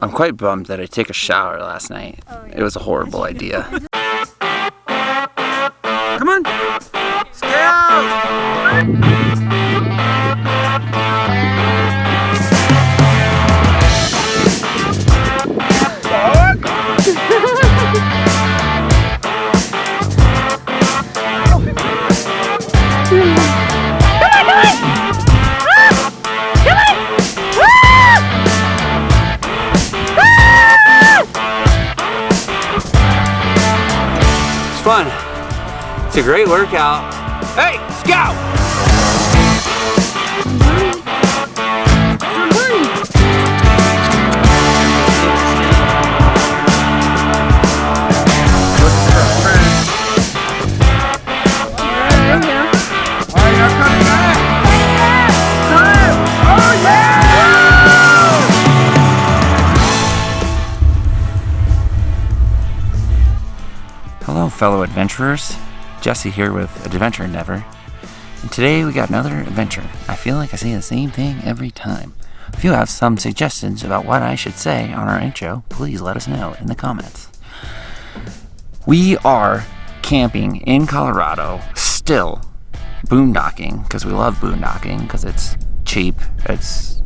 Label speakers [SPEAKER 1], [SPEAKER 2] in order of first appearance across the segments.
[SPEAKER 1] I'm quite bummed that I took a shower last night.
[SPEAKER 2] Oh, yeah.
[SPEAKER 1] It was a horrible idea. Come on! Scout! Fun. It's a great workout. Hey, Scout! Hello fellow adventurers, Jesse here with Adventure Endeavor, and today we got another adventure. I feel like I say the same thing every time. If you have some suggestions about what I should say on our intro, please let us know in the comments. We are camping in Colorado, still boondocking, because we love boondocking, because it's cheap, it's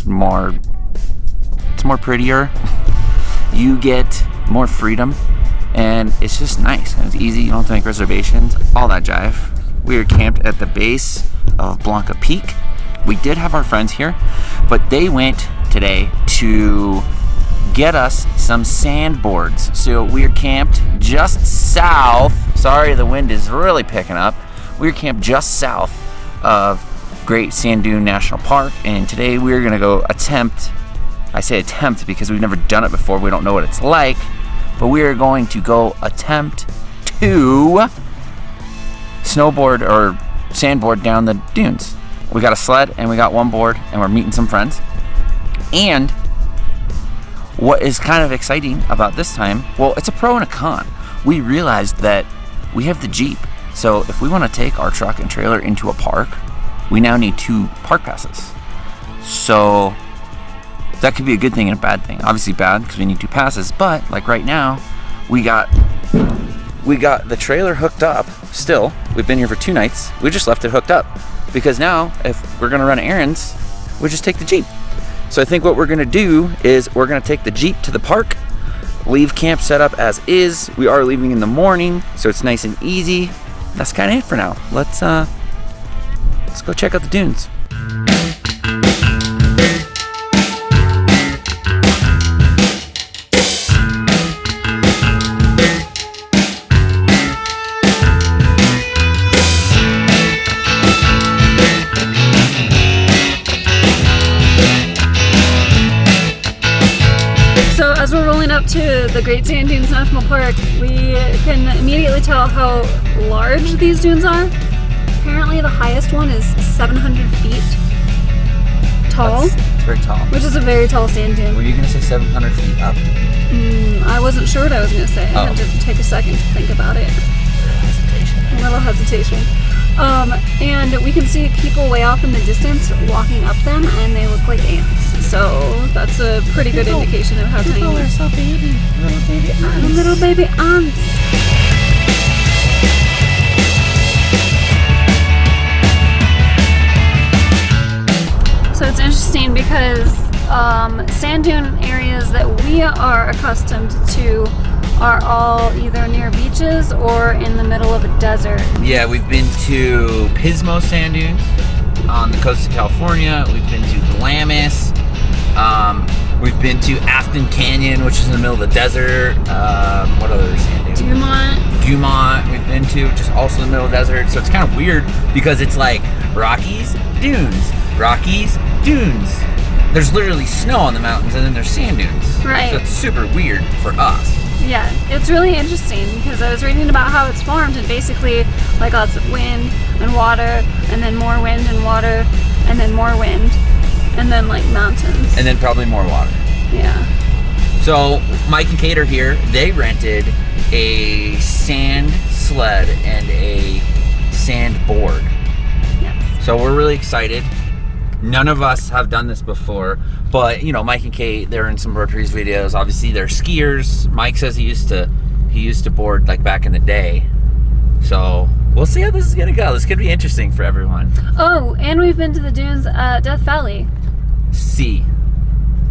[SPEAKER 1] more prettier, you get more freedom, and it's just nice and it's easy. You don't have to make reservations, all that jive. We are camped at the base of Blanca Peak. We did have our friends here, but they went today to get us some sandboards. So we are camped just south. Sorry, the wind is really picking up. We're camped just south of Great Sand Dune National Park, and today we're gonna go attempt. I say attempt because we've never done it before. We don't know what it's like. But we are going to go attempt to snowboard or sandboard down the dunes. We got a sled and we got one board and we're meeting some friends. And what is kind of exciting about this time, well, it's a pro and a con. We realized that we have the Jeep. So if we want to take our truck and trailer into a park, we now need 2 park passes. So that could be a good thing and a bad thing. Obviously bad because we need 2 passes, but like right now, we got the trailer hooked up still. We've been here for 2 nights. We just left it hooked up because now if we're gonna run errands, we just take the Jeep. So I think what we're gonna do is we're gonna take the Jeep to the park, leave camp set up as is. We are leaving in the morning, so it's nice and easy. That's kind of it for now. Let's go check out the dunes.
[SPEAKER 2] As we're rolling up to the Great Sand Dunes National Park, we can immediately tell how large these dunes are. Apparently the highest one is 700 feet tall.
[SPEAKER 1] It's very tall.
[SPEAKER 2] Which is a very tall sand dune.
[SPEAKER 1] Were you going to say 700 feet up?
[SPEAKER 2] I wasn't sure what I was going to say. I had to take a second to think about it. A little hesitation. And we can see people way off in the distance walking up them, and they look like ants. So that's a pretty good indication of how tiny they are.
[SPEAKER 1] So baby. Little baby ants.
[SPEAKER 2] Little baby ants. So it's interesting because sand dune areas that we are accustomed to are all either near beaches or in the middle of a desert.
[SPEAKER 1] Yeah, we've been to Pismo Sand Dunes on the coast of California. We've been to Glamis. We've been to Afton Canyon, which is in the middle of the desert. What other sand dunes? Dumont we've been to, which is also in the middle of the desert. So it's kind of weird because it's like Rockies, dunes, Rockies, dunes. There's literally snow on the mountains and then there's sand dunes.
[SPEAKER 2] Right.
[SPEAKER 1] So it's super weird for us.
[SPEAKER 2] Yeah, it's really interesting because I was reading about how it's formed, and basically like lots of wind and water and then more wind and water and then more wind and then like mountains.
[SPEAKER 1] And then probably more water.
[SPEAKER 2] Yeah.
[SPEAKER 1] So Mike and Kate are here. They rented a sand sled and a sand board.
[SPEAKER 2] Yes.
[SPEAKER 1] So we're really excited. None of us have done this before, but you know, Mike and Kate, they're in some Road Trees videos. Obviously, they're skiers. Mike says he used to board like back in the day. So we'll see how this is gonna go. This could be interesting for everyone.
[SPEAKER 2] Oh, and we've been to the dunes at Death Valley.
[SPEAKER 1] See,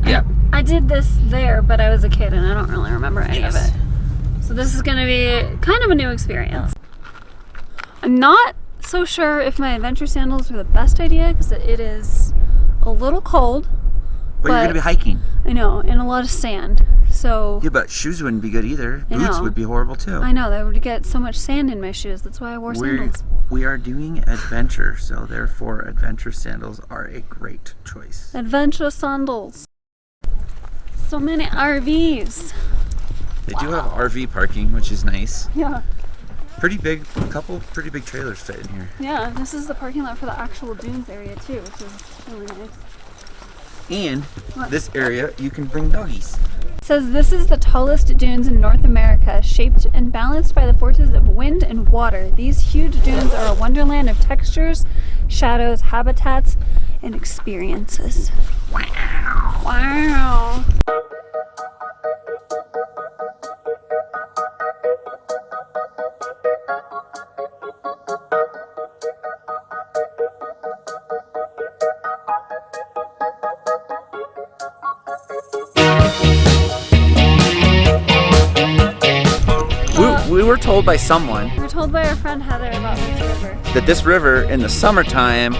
[SPEAKER 1] yeah.
[SPEAKER 2] I did this there, but I was a kid and I don't really remember any of it. So this is gonna be kind of a new experience. I'm not so sure if my adventure sandals are the best idea because it is a little cold.
[SPEAKER 1] But you're gonna be hiking. I
[SPEAKER 2] know, and a lot of sand. So
[SPEAKER 1] yeah, but shoes wouldn't be good either. Boots would be horrible too.
[SPEAKER 2] I know, that would get so much sand in my shoes. That's why I wore sandals.
[SPEAKER 1] We are doing adventure, so therefore adventure sandals are a great choice.
[SPEAKER 2] Adventure sandals. So many RVs.
[SPEAKER 1] They do have RV parking, which is nice.
[SPEAKER 2] Yeah.
[SPEAKER 1] Pretty big, a couple pretty big trailers fit in here.
[SPEAKER 2] Yeah, this is the parking lot for the actual dunes area too, which is really nice.
[SPEAKER 1] And this area, you can bring doggies.
[SPEAKER 2] It says this is the tallest dunes in North America, shaped and balanced by the forces of wind and water. These huge dunes are a wonderland of textures, shadows, habitats, and experiences.
[SPEAKER 1] Wow.
[SPEAKER 2] Wow.
[SPEAKER 1] We were told by someone.
[SPEAKER 2] We were told by our friend Heather about this river.
[SPEAKER 1] That this river in the summertime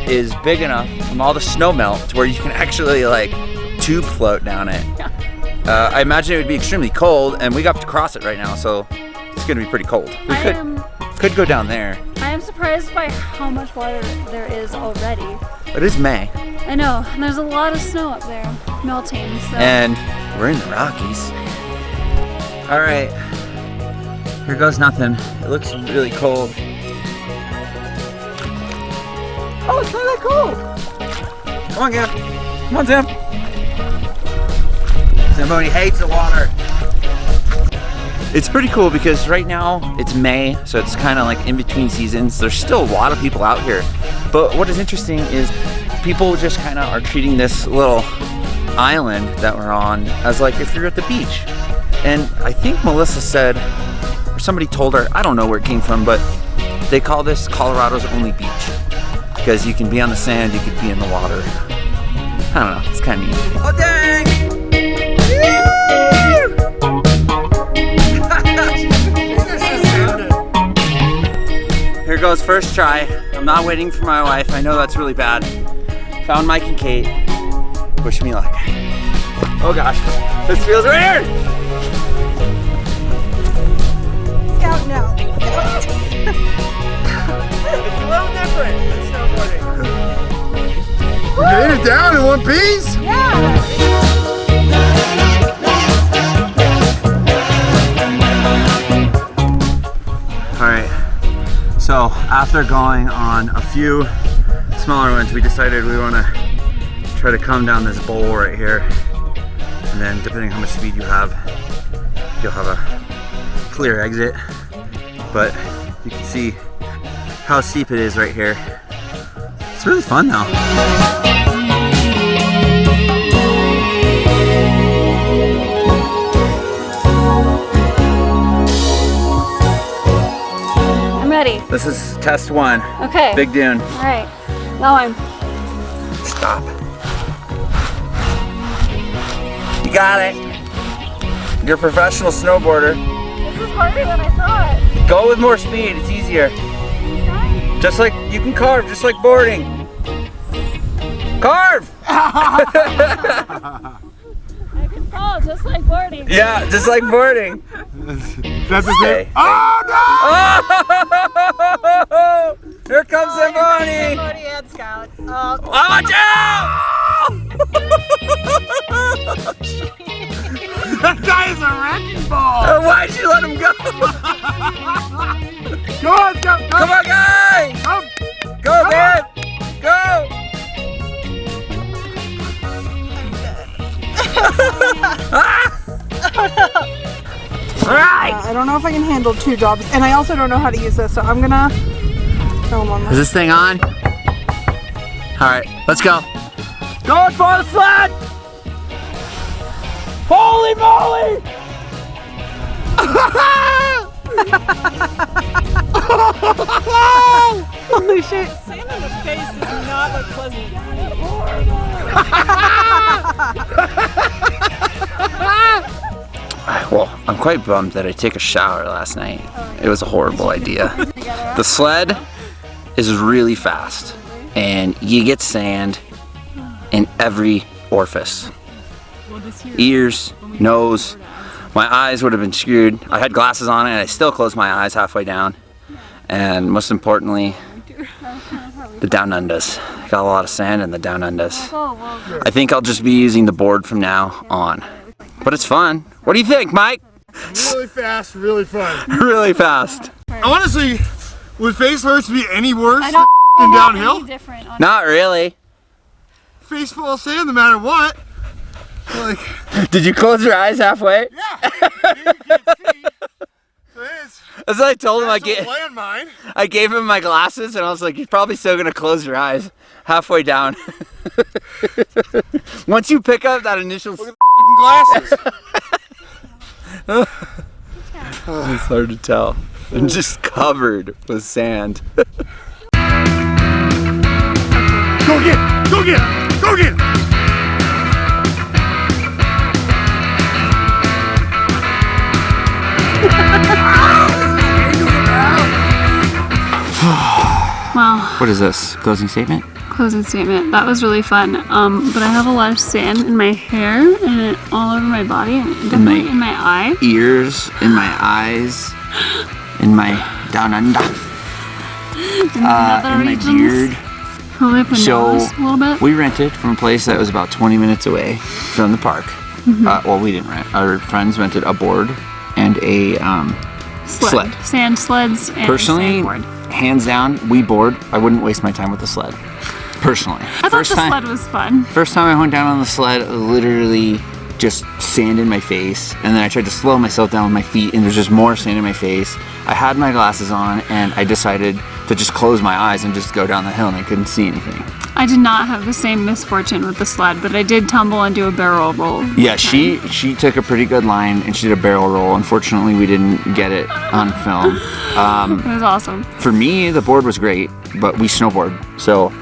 [SPEAKER 1] is big enough from all the snow melt to where you can actually like tube float down it.
[SPEAKER 2] Yeah.
[SPEAKER 1] I imagine it would be extremely cold, and we got to cross it right now, so it's gonna be pretty cold. We could go down there.
[SPEAKER 2] I am surprised by how much water there is already.
[SPEAKER 1] It is May.
[SPEAKER 2] I know, and there's a lot of snow up there melting. So.
[SPEAKER 1] And we're in the Rockies. All right. Here goes nothing. It looks really cold. Oh, it's not that cold. Come on, Gab. Come on, Sam. Zamboni hates the water. It's pretty cool because right now it's May, so it's kind of like in between seasons. There's still a lot of people out here. But what is interesting is people just kind of are treating this little island that we're on as like if you're at the beach. And I think Melissa said, or somebody told her, I don't know where it came from, but they call this Colorado's only beach because you can be on the sand, you can be in the water. I don't know, it's kind of neat. Oh dang! Here goes first try. I'm not waiting for my wife. I know that's really bad. Found Mike and Kate. Wish me luck. Oh gosh, this feels weird!
[SPEAKER 3] Scout now.
[SPEAKER 1] It's a little different than snowboarding.
[SPEAKER 4] You made it down in one piece?
[SPEAKER 3] Yeah.
[SPEAKER 1] Alright, so after going on a few smaller ones, we decided we want to try to come down this bowl right here. And then depending on how much speed you have, you'll have a clear exit. But you can see how steep it is right here. It's really fun though.
[SPEAKER 2] I'm ready.
[SPEAKER 1] This is test one.
[SPEAKER 2] Okay.
[SPEAKER 1] Big Dune.
[SPEAKER 2] All right. Going.
[SPEAKER 1] Stop. You got it. You're a professional snowboarder.
[SPEAKER 2] This is harder than I thought.
[SPEAKER 1] Go with more speed, it's easier.
[SPEAKER 2] Okay.
[SPEAKER 1] Just like, you can carve, just like boarding. Carve!
[SPEAKER 2] I can fall just like boarding.
[SPEAKER 1] Yeah, just like boarding.
[SPEAKER 4] That's the
[SPEAKER 1] Okay.
[SPEAKER 4] thing. Oh
[SPEAKER 1] Oh! Here comes Zamboni!
[SPEAKER 3] Zamboni and Scout.
[SPEAKER 1] Watch out!
[SPEAKER 4] That guy is a wrecking ball.
[SPEAKER 1] Why'd you let him go?
[SPEAKER 4] Go on, go, go.
[SPEAKER 1] Come on, guy!
[SPEAKER 4] Come.
[SPEAKER 1] Go, man! Go! Alright!
[SPEAKER 3] I don't know if I can handle two jobs, and I also don't know how to use this, so I'm gonna film on
[SPEAKER 1] Is
[SPEAKER 3] this.
[SPEAKER 1] this thing on? Alright, let's go. Going for the sled! Holy moly!
[SPEAKER 3] Holy shit.
[SPEAKER 5] Sand on the face does not look pleasant.
[SPEAKER 1] Well, I'm quite bummed that I took a shower last night. It was a horrible idea. The sled is really fast, and you get sand in every orifice. Ears, nose. My eyes would have been screwed. I had glasses on and I still closed my eyes halfway down. And most importantly, the down unders. Got a lot of sand in the down unders. I think I'll just be using the board from now on. But it's fun. What do you think, Mike?
[SPEAKER 4] Really fast, really fun.
[SPEAKER 1] Really fast.
[SPEAKER 4] Honestly, would face hurts be any worse
[SPEAKER 2] I don't
[SPEAKER 4] than
[SPEAKER 2] know
[SPEAKER 4] downhill?
[SPEAKER 2] any different on
[SPEAKER 1] Not really.
[SPEAKER 4] Face full of sand no matter what. Like,
[SPEAKER 1] Did you close your eyes halfway?
[SPEAKER 4] yeah. You can't see. So it's
[SPEAKER 1] That's what I told him.
[SPEAKER 4] a landmine.
[SPEAKER 1] I gave him my glasses and I was like, you're probably still gonna close your eyes halfway down. Once you pick up that initial
[SPEAKER 4] Glasses.
[SPEAKER 1] it's hard to tell. I'm just covered with sand.
[SPEAKER 4] Go get it! Go get it! Go get it!
[SPEAKER 2] Wow,
[SPEAKER 1] What is this? Closing statement?
[SPEAKER 2] closing statement. That was really fun. But I have a lot of sand in my hair and all over my body and definitely in my eye.
[SPEAKER 1] Ears, in my eyes, in my down under,
[SPEAKER 2] In the nether
[SPEAKER 1] in my
[SPEAKER 2] regions.
[SPEAKER 1] beard.
[SPEAKER 2] Probably up my
[SPEAKER 1] So
[SPEAKER 2] nose a little bit.
[SPEAKER 1] we rented from a place that was about 20 minutes away from the park. Well, we didn't rent. Our friends rented a board and a sled.
[SPEAKER 2] Sand sleds and
[SPEAKER 1] Personally,
[SPEAKER 2] sandboard.
[SPEAKER 1] hands down, we board. I wouldn't waste my time with the sled. Personally.
[SPEAKER 2] I thought the sled was fun.
[SPEAKER 1] First time I went down on the sled, literally just sand in my face, and then I tried to slow myself down with my feet, and there's just more sand in my face. I had my glasses on, and I decided to just close my eyes and just go down the hill, and I couldn't see anything.
[SPEAKER 2] I did not have the same misfortune with the sled, but I did tumble and do a barrel roll.
[SPEAKER 1] Yeah, she took a pretty good line, and she did a barrel roll. Unfortunately, we didn't get it on film.
[SPEAKER 2] It was awesome.
[SPEAKER 1] For me, the board was great, but we snowboard, so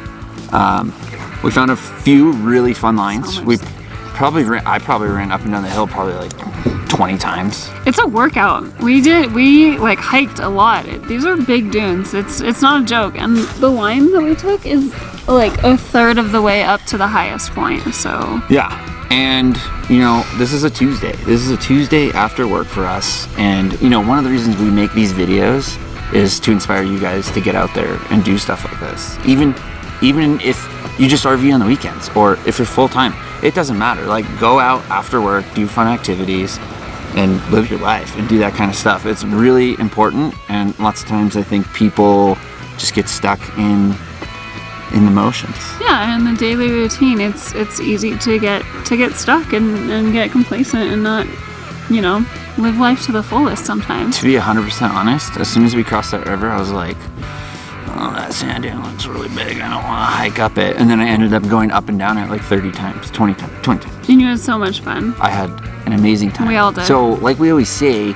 [SPEAKER 1] we found a few really fun lines.
[SPEAKER 2] So
[SPEAKER 1] I
[SPEAKER 2] much
[SPEAKER 1] probably ran up and down the hill probably like 20 times.
[SPEAKER 2] It's a workout. We like hiked a lot. These are big dunes. It's not a joke. And the line that we took is like a third of the way up to the highest point. So
[SPEAKER 1] Yeah, and you know, this is a Tuesday. This is a Tuesday after work for us, and you know, one of the reasons we make these videos is to inspire you guys to get out there and do stuff like this. Even if you just RV on the weekends, or if you're full time, it doesn't matter. Like, go out after work, do fun activities, and live your life and do that kind of stuff. It's really important, and lots of times I think people just get stuck in the motions.
[SPEAKER 2] yeah, in the daily routine, it's easy to get stuck and get complacent and not, you know, live life to the fullest sometimes.
[SPEAKER 1] To be 100% honest, as soon as we crossed that river, I was like, oh, that sand dune looks really big. I don't want to hike up it. And then I ended up going up and down it like 30 times, 20 times.
[SPEAKER 2] And you had so much fun.
[SPEAKER 1] I had an amazing time.
[SPEAKER 2] We all did.
[SPEAKER 1] So, like we always say,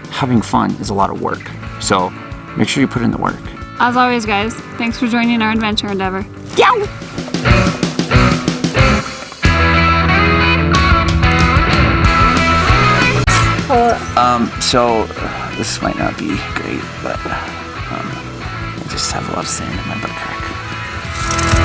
[SPEAKER 1] having fun is a lot of work. So, make sure you put in the work.
[SPEAKER 2] As always, guys, thanks for joining our adventure endeavor.
[SPEAKER 1] Yow! So this might not be great, but I just have a lot of sand in my butt crack.